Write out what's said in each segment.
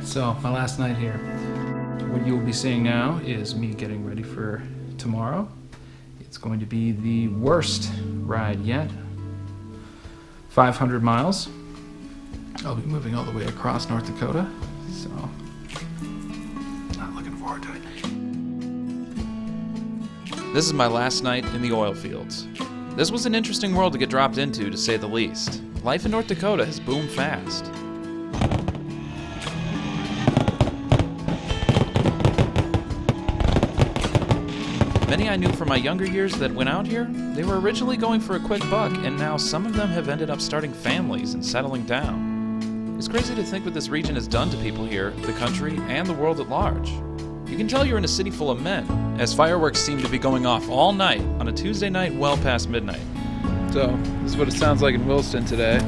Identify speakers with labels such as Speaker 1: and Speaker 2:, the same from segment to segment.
Speaker 1: So, my last night here. What you will be seeing now is me getting ready for tomorrow. It's going to be the worst ride yet. 500 miles. I'll be moving all the way across North Dakota, so not looking forward to it.
Speaker 2: This is my last night in the oil fields. This was an interesting world to get dropped into, to say the least. Life in North Dakota has boomed fast. Many I knew from my younger years that went out here, they were originally going for a quick buck, and now some of them have ended up starting families and settling down. It's crazy to think what this region has done to people here, the country, and the world at large. You can tell you're in a city full of men, as fireworks seem to be going off all night on a Tuesday night well past midnight.
Speaker 3: So, this is what it sounds like in Williston today.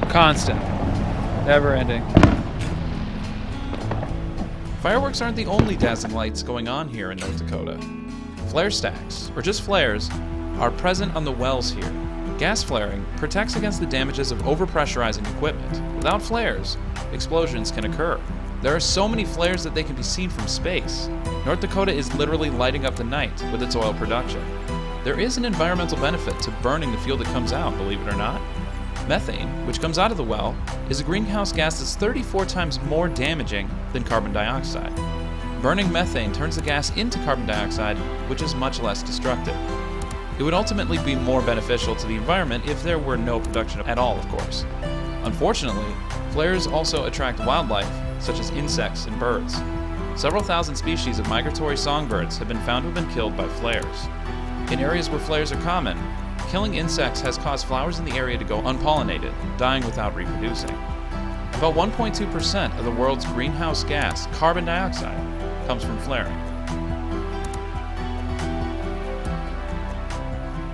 Speaker 3: Constant. Never ending.
Speaker 2: Fireworks aren't the only dazzling lights going on here in North Dakota. Flarestacks, or just flares, are present on the wells here. Gas flaring protects against the damages of overpressurizing equipment. Without flares, explosions can occur. There are so many flares that they can be seen from space. North Dakota is literally lighting up the night with its oil production. There is an environmental benefit to burning the fuel that comes out, believe it or not. Methane, which comes out of the well, is a greenhouse gas that's 34 times more damaging than carbon dioxide. Burning methane turns the gas into carbon dioxide, which is much less destructive. It would ultimately be more beneficial to the environment if there were no production at all, of course. Unfortunately, flares also attract wildlife, such as insects and birds. Several thousand species of migratory songbirds have been found to have been killed by flares. In areas where flares are common, killing insects has caused flowers in the area to go unpollinated, dying without reproducing. About 1.2% of the world's greenhouse gas, carbon dioxide, comes from flaring.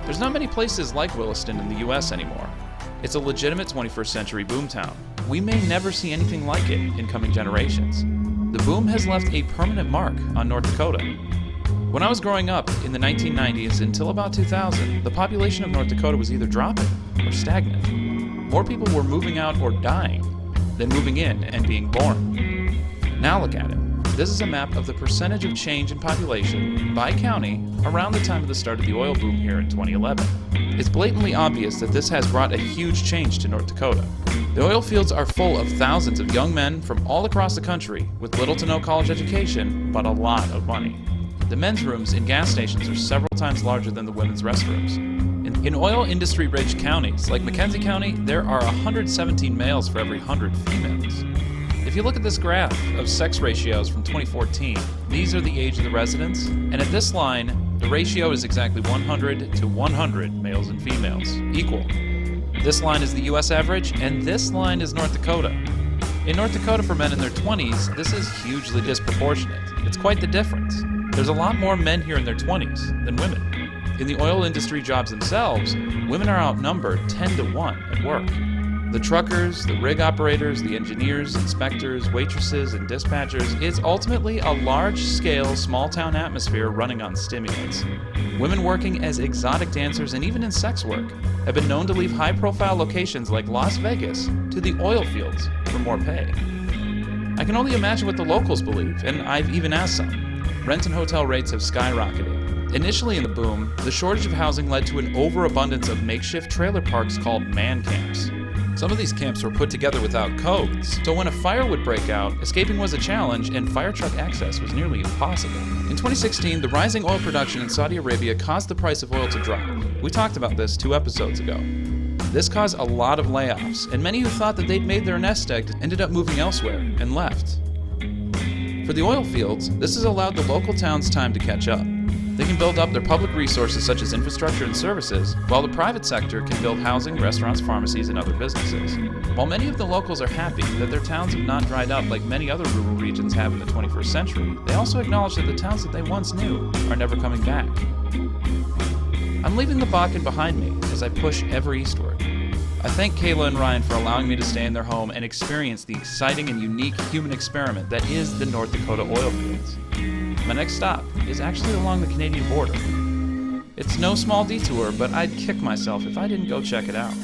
Speaker 2: There's not many places like Williston in the US anymore. It's a legitimate 21st century boomtown. We may never see anything like it in coming generations. The boom has left a permanent mark on North Dakota. When I was growing up in the 1990s until about 2000, the population of North Dakota was either dropping or stagnant. More people were moving out or dying than moving in and being born. Now look at it. This is a map of the percentage of change in population by county around the time of the start of the oil boom here in 2011. It's blatantly obvious that this has brought a huge change to North Dakota. The oil fields are full of thousands of young men from all across the country with little to no college education, but a lot of money. The men's rooms in gas stations are several times larger than the women's restrooms. In oil industry-rich counties like McKenzie County, there are 117 males for every 100 females. If you look at this graph of sex ratios from 2014, these are the age of the residents, and at this line, the ratio is exactly 100 to 100 males and females, equal. This line is the US average, and this line is North Dakota. In North Dakota, for men in their 20s, this is hugely disproportionate. It's quite the difference. There's a lot more men here in their 20s than women. In the oil industry jobs themselves, women are outnumbered 10 to 1 at work. The truckers, the rig operators, the engineers, inspectors, waitresses, and dispatchers, it's ultimately a large-scale, small-town atmosphere running on stimulants. Women working as exotic dancers and even in sex work have been known to leave high-profile locations like Las Vegas to the oil fields for more pay. I can only imagine what the locals believe, and I've even asked some. Rent and hotel rates have skyrocketed. Initially in the boom, the shortage of housing led to an overabundance of makeshift trailer parks called man camps. Some of these camps were put together without codes, so when a fire would break out, escaping was a challenge and fire truck access was nearly impossible. In 2016, the rising oil production in Saudi Arabia caused the price of oil to drop. We talked about this 2 episodes ago. This caused a lot of layoffs, and many who thought that they'd made their nest egg ended up moving elsewhere and left. For the oil fields, this has allowed the local towns time to catch up. They can build up their public resources such as infrastructure and services, while the private sector can build housing, restaurants, pharmacies, and other businesses. While many of the locals are happy that their towns have not dried up like many other rural regions have in the 21st century, they also acknowledge that the towns that they once knew are never coming back. I'm leaving the Bakken behind me as I push ever eastward. I thank Kayla and Ryan for allowing me to stay in their home and experience the exciting and unique human experiment that is the North Dakota oil fields. My next stop is actually along the Canadian border. It's no small detour, but I'd kick myself if I didn't go check it out.